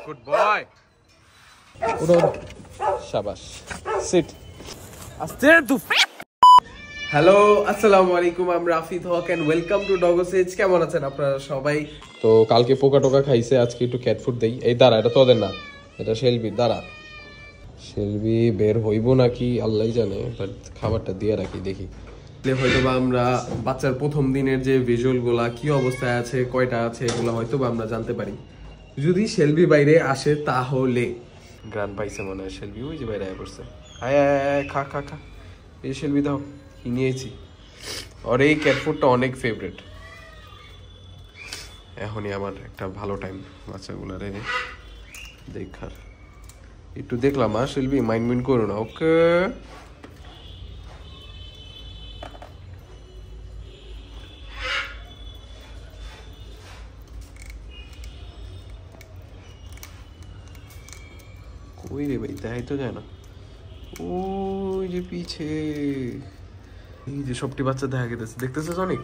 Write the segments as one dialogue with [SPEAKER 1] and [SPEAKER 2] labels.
[SPEAKER 1] Good boy. শাবাশ। Sit. আস্তে তু। Hello, আসসালামু আলাইকুম। আমি রাফিদ হক এন্ড ওয়েলকাম টু ডগোসেজ। কেমন আছেন আপনারা সবাই? তো কালকে পোকা টোকা খাইছে, আজকে একটু ক্যাট ফুড দেই। এই দাঁড়া, এটা তোদের না, এটা শেলবি। দাঁড়া, শেলবি বের হইব নাকি আল্লাহই জানে, বাট খাবারটা দিয়ে রাখি, দেখি। হয়তোবা আমরা বাচ্চার প্রথম দিনের যে ভিজুয়াল গুলা কি অবস্থায় আছে, কয়টা আছে, এগুলো হয়তোবা আমরা জানতে পারি যদি শেলবি বাইরে আসে। তাহলে গ্রান পাইছে মনে হয় শেলবি, ওই যে বাইরে পড়ছে। আয় খা খা খা, এই শেলবি দাও, নিয়েছি। আর এই ক্যাট ফুডটা অনেক ফেভারিট। এখনই আমার একটা ভালো টাইম বাচ্চাগুলার এনে দেখার। একটু দেখলাম শেলবি, মাইন্ড করো না, ওকে? ওই রে ভাই, দেখাই তো যায় না। ওই যে পিছে, এই যে সবটি বাচ্চা দেখা গেছে, দেখতেছিস অনেক?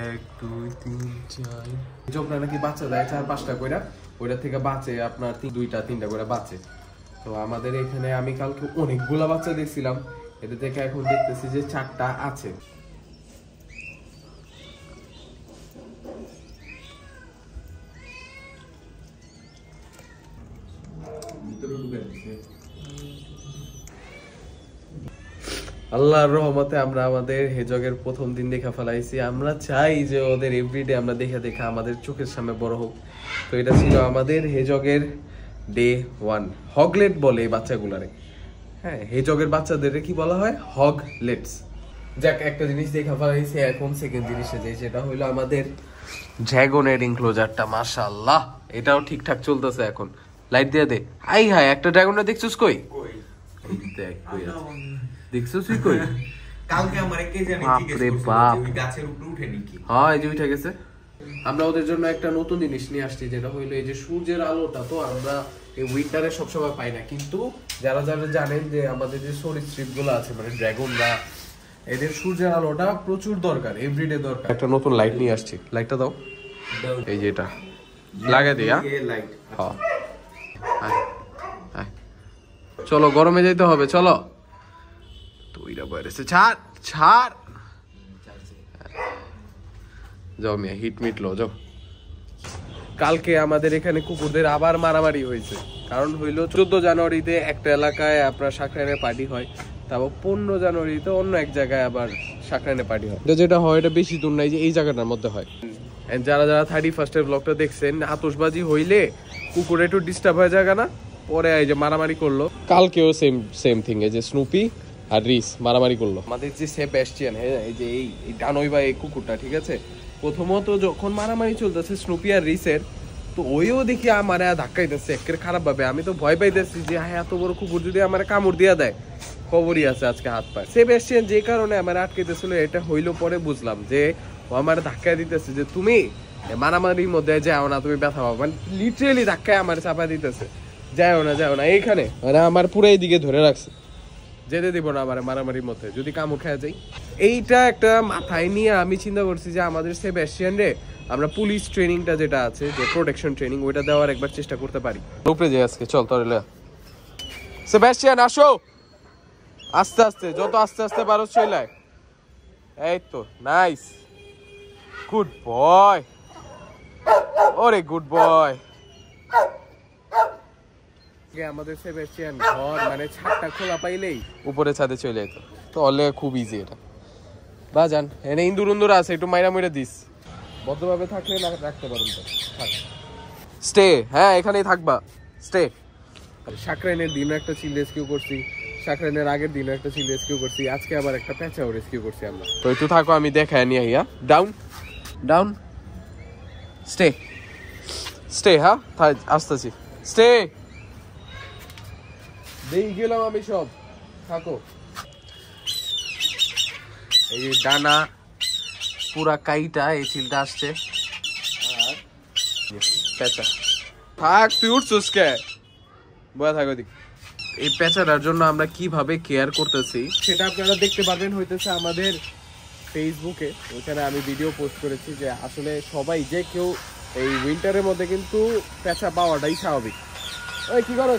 [SPEAKER 1] 1 2 3 4 জবরা নাকি বাচ্চা দেয় 4-5টা কইরা, ওইটা থেকে বাঁচে আপনার 2-3টা করে বাঁচে। তো আমাদের এখানে আমি কালকে অনেকগুলা বাচ্চা দেখছিলাম, এটা থেকে এখন দেখতেছি যে 4টা আছে। আল্লাহর রহমতে আমরা আমাদের হেজগের প্রথম দিন দেখা ফেলাইছি। আমরা চাই যে ওদের এভরিডে আমরা দেখে দেখে আমাদের চোখের সামনে বড় হোক। তো এটা ছিল আমাদের হেজগের ডে 1। হগলেট বলে এই বাচ্চাগুলারে। হ্যাঁ, হেজগের বাচ্চাদের কি বলা হয়? হগলেটস। যাক, একটা জিনিস দেখা ফেলাইছি। এখন সেকেন্ড জিনিসে যাই, সেটা হলো আমাদের ড্রাগনের ইনক্লোজারটা। মাশাআল্লাহ, এটাও ঠিকঠাক চলতেছে এখন। লাইট দিয়ে দে। আই হাই, একটা ড্রাগনটা দেখছিস? কই দেখ, কই আছে? দেখছিস তুই? কই?
[SPEAKER 2] কালকে আমারে কে জানি জিজ্ঞেস করছিল যে গাছের উপরে উঠে নাকি।
[SPEAKER 1] হ্যাঁ, এই যে উঠে গেছে। আমরা ওদের জন্য একটা নতুন জিনিস নিয়ে আসছি, যেটা হইলো এই যে সূর্যের আলোটা। তো আমরা এই উইন্টারে সবসময় পাই না, কিন্তু যারা যারা জানেন যে আমাদের যে সরীসৃপ গুলো আছে, মানে ড্রাগনরা, এদের সূর্যের আলোটা প্রচুর দরকার, এভরিডে দরকার। একটা নতুন লাইট নিয়ে আসছি, লাইটটা দাও। এই যে এটা লাগাই দিই। হ্যাঁ, চলো, গরমে যাইতে হবে, চলো। তুইরা বাইরেছে, ছাড় ছাড়, যাও মিয়া, হিট মিট লো, যাও। কালকে আমাদের এখানে কুকুরদের আবার মারামারি হয়েছে। কারণ হইলো 14 জানুয়ারিতে একটা এলাকায় আপনার শাকরাইনের পার্টি হয়, তারপর 15 জানুয়ারিতে অন্য এক জায়গায় আবার শাকরাইনের পার্টি হয়। যেটা হয় এটা বেশি দূর নাই, যে এই জায়গাটার মধ্যে হয়। যারা যারা 31 ব্লগটা দেখছেন, আতশবাজি হইলে কুকুর একটু ডিস্টার্ব হয়ে যায় না, পরে এই যে মারামারি করলো। কালকেও সেম থিং, এই যে স্নুপি আর রিস মারামারি করলো। আমাদের যে সেবাস্টিয়ান, হ্যাঁ, এই যে এই ডানোই বা এই কুকুরটা, ঠিক আছে, প্রথমত যখন মারামারি চলতেছে স্নুপি আর রিসের, তো ওইও দেখি আমার ধাক্কাইতেছে একের খারাপ ভাবে। আমি তো ভয় পাইতেছি যে হ্যাঁ, এত বড় কুকুর যদি আমার কামড় দিয়া দেয়, খবরই আছে আজকে হাত পায়। সেবাস্টিয়ান যে কারণে আমার আটকাইতেছিল, এটা হইলো পরে বুঝলাম যে ও আমার ধাক্কায় দিতেছে, যে তুমি মারামারির মধ্যে যাও না, তুমি ব্যথা পাবো। মানে লিটারেলি ধাক্কায় আমার চাপা দিতেছে, যাও না এইখানে। মানে আমার পুরো এইদিকে ধরে রাখছে, যেতে দিব না আমার মারামারির মধ্যে, যদি কামড় খেয়ে যাই। এইটা একটা মাথায় নিয়ে আমি চিন্তা করছি যে আমাদের সেবাস্টিয়ান রে আমরা পুলিশ ট্রেনিংটা যেটা আছে, যে প্রোটেকশন ট্রেনিং, ওইটা দেওয়ার একবার চেষ্টা করতে পারি। উপরে যাই আজকে, চল তাহলে। সেবাস্টিয়ান আসো, আস্তে আস্তে, যত আস্তে আস্তে পারো চলে। এই তো, নাইস, গুড বয়, ওরে গুড বয়। আমাদের সেবাস্টিয়ান ঘর মানে ছাদটা খোলা পাইলেই উপরে ছাদে চলে যেত। তো অলে খুব ইজি এটা। বাজান এনে ইন্দুর আছে, একটু মাইরা মুইরা দিস। ভদ্রভাবে থাকলে না রাখতে পারুন তো, থাক, স্টে। হ্যাঁ, এখানেই থাকবা, স্টে। শাকরাইনের দিন একটা চিল রেস্কিউ করছি, শাকরাইনের আগের দিন একটা চিল রেস্কিউ করছি, আজকে আবার একটা প্যাঁচাও রেস্কিউ করছি আমরা। তো একটু থাকো, আমি দেখায় নিয়ে আইয়া। Down down, stay stay. হ্যাঁ, আসতেছি, স্টে। দেই গেলাম আমি সব, থাকো। এই ডানা পুরা কাইটা এই চিলটা আসছে। আর পেঁচা, থাক, তুই উঠছিস কে? বয়া থাকো দিক। এই পেঁচাটার জন্য আমরা কিভাবে কেয়ার করতেছি সেটা আপনারা দেখতে পারবেন হইতেছে আমাদের ফেসবুকে, ওইখানে আমি ভিডিও পোস্ট করেছি যে আসলে সবাই যে কেউ এই উইন্টারের মধ্যে কিন্তু পেঁচা পাওয়াটাই স্বাভাবিক। ওই কি করো,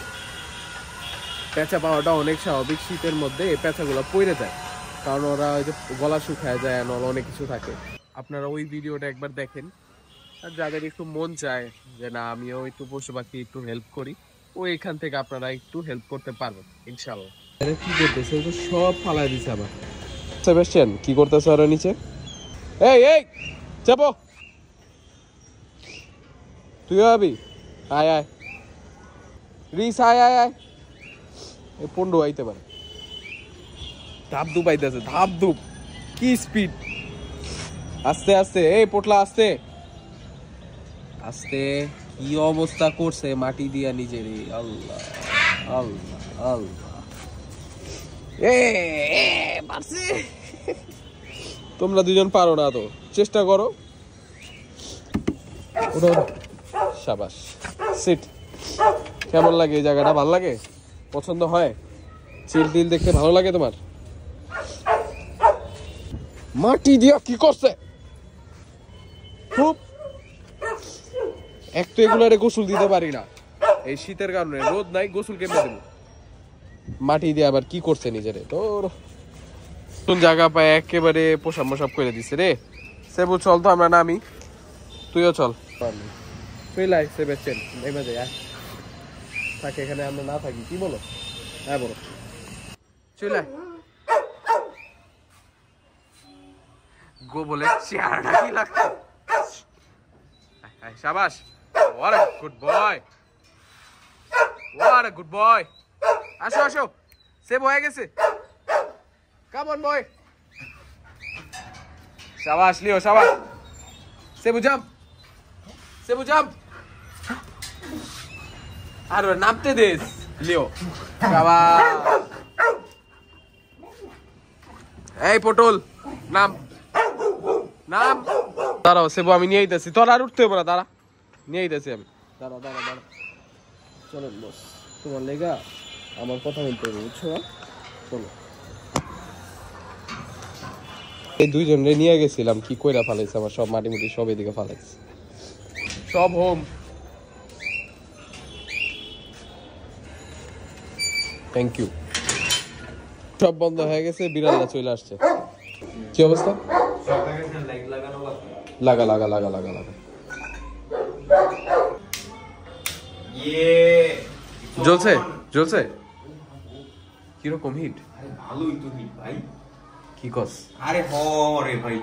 [SPEAKER 1] পেঁচা পাওয়াটা অনেক স্বাভাবিক। শীতের মধ্যে এই পেঁচাগুলো পড়ে যায়, কারণ ওরা ওই যে গলা শুকায় যায়, অনেক কিছু থাকে। আপনারা ওই ভিডিওটা একবার দেখেন, আর যাদের একটু মন চায় যে না আমিও একটু পশু পাখি একটু হেল্প করি, ও এখান থেকে আপনারা একটু হেল্প করতে পারবেন ইনশাআল্লাহ। কি করতেছে সব ফালাই দিছে আবার। সেবাস্টিয়ান কি করতেছে ওরা নিচে? এই এই চাপো, তুইও আবি? আয় আয় রিস, আয় আয় আয়। এই পন্ডু আইতে পারে। ধাপ ধুপ আইতেছে, ধাপ ধুপ, কি স্পিড! আস্তে আস্তে, এই পোটলা আস্তে আস্তে। কি অবস্থা করছে মাটি দিয়া নিজেরই! আল্লাহ আল্লাহ আল্লাহ। তোমরা দুজন পারো না তো, চেষ্টা করো। শাবাশ, সিট। কেমন লাগে এই জায়গাটা? ভালো লাগে? পছন্দ হয়? চিল টিল দেখতে ভালো লাগে তোমার? মাটি দিয়া কি করছে? খুব এক তো এগুলারে গোসল দিতে পারি না এই শীতের কারণে, রোদ নাই, গোসল কেমনে দেবো? মাটি দিয়ে আবার কি করছে নিজেরে তোর। কোন জায়গা পায় একেবারে পোশাক মোশাক করে দিছে রে। সেবু চল তো, আমরা নামি, তুইও চল। তুই লাই সেবেছেন নেমে যাই, থাকে এখানে আমরা না থাকি, কি বলো? হ্যাঁ বলো, চলে গো বলে চেহারাটা কি লাগতো। শাবাশ, what a good boy, what a good boy। আসো আসো, সেভ হয়ে গেছে, কাম অন বয়। শাবাশ লিও, শাবাশ। সেবু জাম্প, সেবু জাম্প। আর নামতে দেস লিও, শাবাশ। এই পটল নাম, নাম। দাঁড়াও সেবু, আমি নিয়ে আইতেছি। তোর আর উঠতে হবে না, দাঁড়া, নিয়ে আইতেছি আমি। দাঁড়া দাঁড়া দাঁড়া, চলো বস, তোমার লেগা আমার কথা বলতে হবে, বুঝছো? চলো। এই দুইজনে নিয়ে গেছিলাম, কি কইরা ফালাইছে আমার সব মাটি মুটি সব এদিকে ফালাইছে, সব হোম। Thank you. সব বন্ধ হয়ে গেছে, বিড়ালটা চলে আসছে। কি অবস্থা? লাগা লাগা লাগা লাগা লাগা। জ্বলছে জ্বলছে, কিরকম হিট?
[SPEAKER 2] ভালোই তো হিট ভাই।
[SPEAKER 1] কি কস?
[SPEAKER 2] আরে হরে ভাই,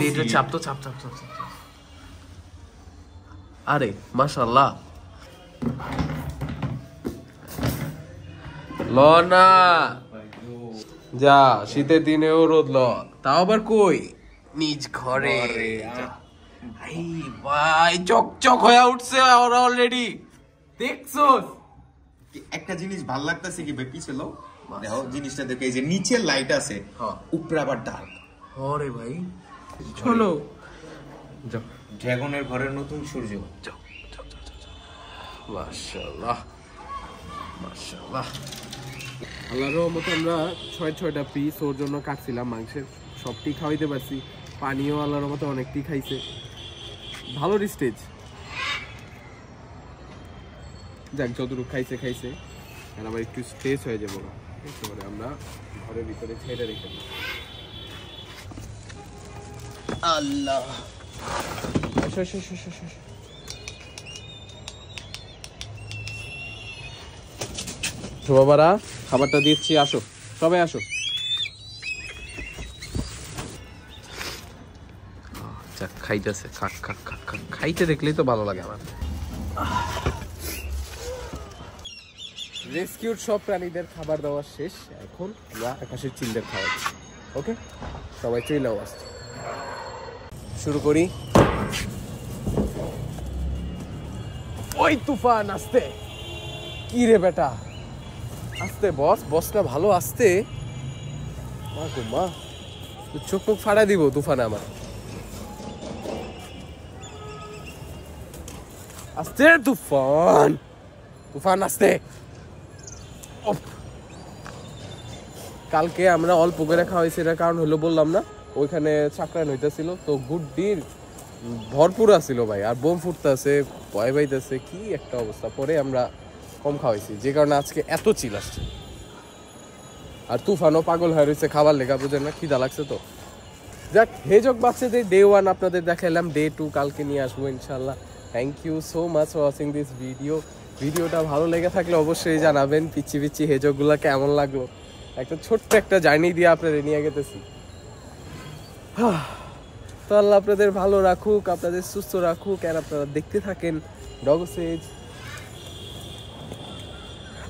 [SPEAKER 1] এটা চাপ তো, চাপ চাপ চাপ চাপ। আরে মাশাআল্লাহ, ল না যা, শীতের দিনেও রোদ ল, তাও আবার কই? নিজ ঘরে। ভাই চকচক হয়ে উঠছে ওরা অলরেডি, দেখছোস?
[SPEAKER 2] একটা জিনিস ভাল লাগতেছে কি ভাই, পিছে লো দেখো জিনিসটা, দেখো এই যে নিচে লাইট আছে, উপরে আবার ডার্ক।
[SPEAKER 1] আরে ভাই চলো, যাও।
[SPEAKER 2] ড্রাগনের ঘরের নতুন সূর্য।
[SPEAKER 1] যাও যাও যাও যাও। মাশাআল্লাহ মাশাআল্লাহ। আল্লাহর রহমতে আমরা 6টা পিস ওর জন্য কাটছিলাম মাংসের, সবটি খাওয়াইতে পারছি। পানিও আল্লাহর রহমতে অনেকটি খাইছে, ভালো স্টেজ। যাক, যতটুকু খাইছে খাইছে, আর আবার একটু স্ট্রেস হয়ে যাবো না, একেবারে আমরা ঘরের ভিতরে ছেড়ে রেখে দিই। আল্লাহ, বাবারা খাবারটা দিচ্ছি, আসো সবাই আসো। যাক, খাইতেছে, খাক খাক খাক খাক, খাইতে দেখলেই তো ভালো লাগে আমার। রেস্কিউড সব প্রাণীদের খাবার দেওয়া শেষ, এখন আমরা আকাশের চিলদের খাওয়া। ওকে, সবাই চলেও আসছে, শুরু করি। ওই তুফান আসতে, কি রে বেটা, আসতে বস, বসটা ভালো আসতে। মা গো মা, চোখ মুখ ফাড়া দিব তুফানে আমার। আসতে তুফান, তুফান আসতে। কালকে আমরা অল্প করে খাওয়াইছি, এটার কারণ হলো বললাম না, ওইখানে চাকরান হইতেছিল, তো গুড্ডির ভরপুর আছিল ভাই, আর বোম ফুটতেছে, ভয় পাইতেছে, কি একটা অবস্থা। পরে আমরা কম খাওয়াইছি, যে কারণে আজকে এত চিল আসছে। আর তুফানও পাগল হয়ে রয়েছে খাবার লেখা, বুঝেন না, খিদা লাগছে তো। যাক, হেজক বাচ্চাদের ডে 1 আপনাদের দেখাইলাম, ডে 2 কালকে নিয়ে আসবো ইনশাল্লাহ। Thank you so much for watching this ভিডিওটা ভালো লেগে থাকলে অবশ্যই জানাবেন পিচ্ছি পিচ্ছি হেজকগুলো কেমন লাগলো। একটা ছোট্ট একটা জার্নি দিয়ে আপনাদের নিয়ে গেতেছি। তো আল্লাহ আপনাদের ভালো রাখুক, আপনাদের সুস্থ রাখুক, আর আপনারা দেখতে থাকেন ডগসেজ।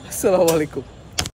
[SPEAKER 1] আসসালামু আলাইকুম।